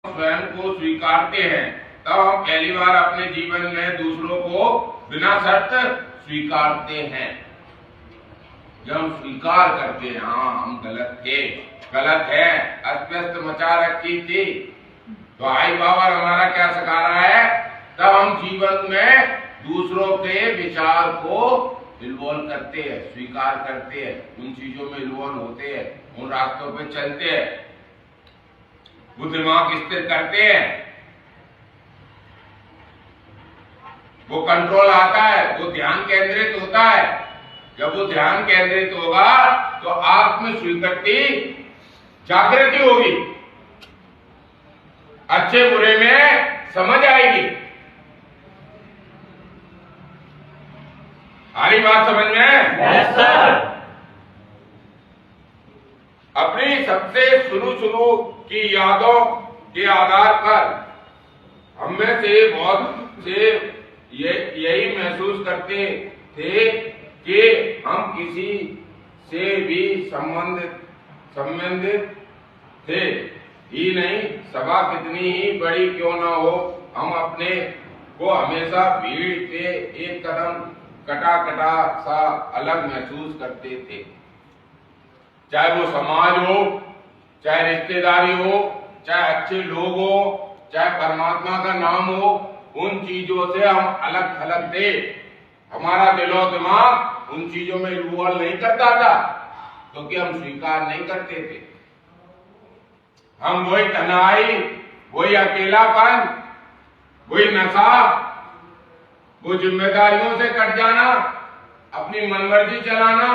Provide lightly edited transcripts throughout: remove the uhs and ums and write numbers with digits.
स्वयं को स्वीकारते हैं तब हम पहली बार अपने जीवन में दूसरों को बिना शर्त स्वीकारते हैं। जब हम स्वीकार करते हैं हाँ हम गलत थे, गलत है, अस्वस्थ मचा रखी थी, तो आई बाबा हमारा क्या सिखा रहा है, तब हम जीवन में दूसरों के विचार को इन्वॉल्व करते हैं, स्वीकार करते हैं, उन चीजों में इन्वॉल्व होते हैं, उन रास्तों पे चलते हैं, वो दिमाग स्थिर करते हैं, वो कंट्रोल आता है, वो ध्यान केंद्रित होता है। जब वो ध्यान केंद्रित होगा तो आत्म स्वीकृति जागृति होगी, अच्छे बुरे में समझ आएगी। सारी बात समझ में? Yes sir. अपनी सबसे शुरू की यादों के आधार पर हम में से बहुत से यही महसूस करते थे कि हम किसी से भी संबंधित थे ही नहीं। सभा कितनी ही बड़ी क्यों ना हो, हम अपने को हमेशा भीड़ से एक कदम कटा सा अलग महसूस करते थे। चाहे वो समाज हो, चाहे रिश्तेदारी हो, चाहे अच्छे लोग हो, चाहे परमात्मा का नाम हो, उन चीजों से हम अलग थलग थे। हमारा दिलो दिमाग उन चीजों में इन्वॉल्व नहीं करता था क्योंकि हम स्वीकार नहीं करते थे। हम वही तन्हाई, वही अकेलापन, वही नशा, वो जिम्मेदारियों से कट जाना, अपनी मनमर्जी चलाना,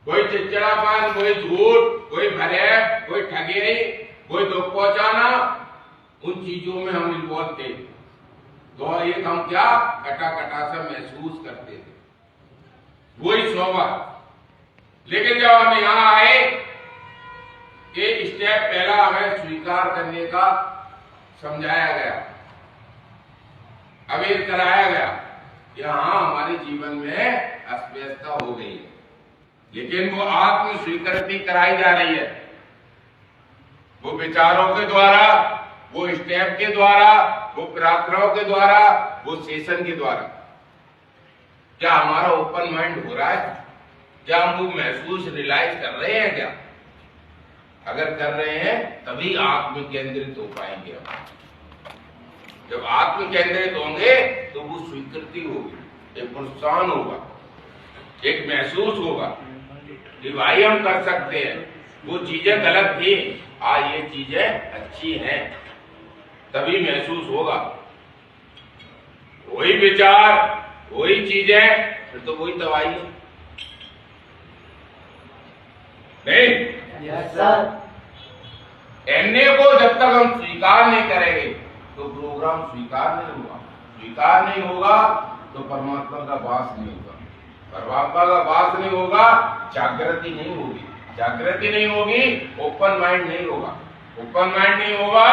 कोई चिड़चिड़ापन, कोई झूठ, कोई फरेब, कोई ठगी, कोई दुख पहुंचाना, उन चीजों में हम इन्वॉल्व थे। तो एक हम क्या कटा सा महसूस करते थे, वही स्वभाव। लेकिन जब हम यहां आए, ये स्टेप पहला हमें स्वीकार करने का समझाया गया, अवेयर कराया गया कि हाँ हमारे जीवन में अस्वस्थता हो गई है, लेकिन वो आत्म स्वीकृति कराई जा रही है, वो विचारों के द्वारा, वो स्टेप के द्वारा, वो प्रार्थनाओं के द्वारा, वो सेशन के द्वारा। क्या हमारा ओपन माइंड हो रहा है? क्या हम वो महसूस रियलाइज कर रहे हैं? क्या अगर कर रहे हैं तभी आत्म केंद्रित हो पाएंगे हम। जब आत्म केंद्रित होंगे तो वो स्वीकृति होगी, एक प्रोत्साहन होगा, एक महसूस होगा कि भाई हम कर सकते हैं, वो चीजें गलत थी, आज ये चीजें अच्छी हैं, तभी महसूस होगा। वही विचार, वही चीजें, फिर तो वही दवाई है नहीं? Yes sir. एनए को जब तक हम स्वीकार नहीं करेंगे तो प्रोग्राम स्वीकार नहीं होगा। स्वीकार नहीं होगा तो परमात्मा का वास नहीं होगा, परमात्मा का वास नहीं होगा, जागृति नहीं होगी, जागृति नहीं होगी, ओपन माइंड नहीं होगा, ओपन माइंड नहीं होगा,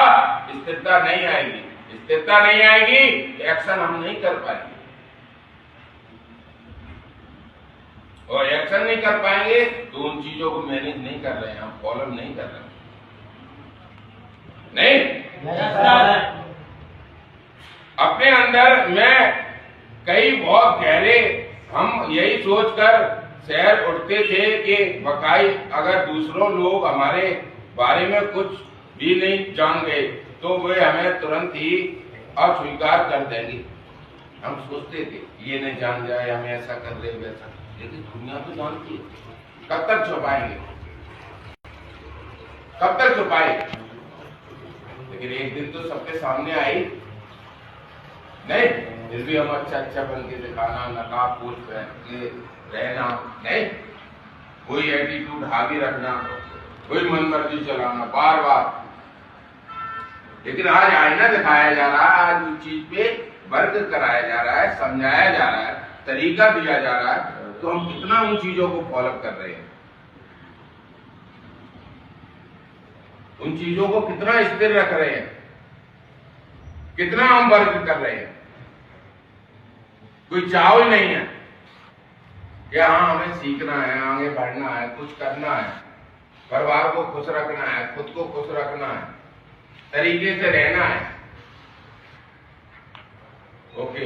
स्थिरता नहीं आएगी, स्थिरता नहीं आएगी, एक्शन हम नहीं कर पाएंगे, और एक्शन नहीं कर पाएंगे तो उन चीजों को मैनेज नहीं कर रहे हैं, हम फॉलो नहीं कर रहे हैं। नहीं? Yes sir. अपने अंदर में कई बहुत गहरे हम यही सोचकर शहर उठते थे कि वकाई अगर दूसरों लोग हमारे बारे में कुछ भी नहीं जान गए तो वे हमें तुरंत ही अस्वीकार कर देंगे। हम सोचते थे ये नहीं जान जाए, हम ऐसा कर रहे वैसा, लेकिन दुनिया तो जानती है। कब तक छुपाएंगे, कब तक छुपाए? लेकिन एक दिन तो सबके सामने आई नहीं, फिर भी हम अच्छा बन के दिखाना, नकाब पोछ पहन के रहना नहीं, कोई एटीट्यूड हावी रखना, कोई मनमर्जी चलाना बार बार। लेकिन आज आईना दिखाया जा रहा है, आज उस चीज पे वर्क कराया जा रहा है, समझाया जा रहा है, तरीका दिया जा रहा है, तो हम कितना उन चीजों को फॉलो कर रहे हैं, उन चीजों को कितना स्थिर रख रहे हैं, कितना हम वर्क कर रहे हैं। कोई चाव ही नहीं है कि हाँ हमें सीखना है, आगे बढ़ना है, कुछ करना है, परिवार को खुश रखना है, खुद को खुश रखना है, तरीके से रहना है। ओके।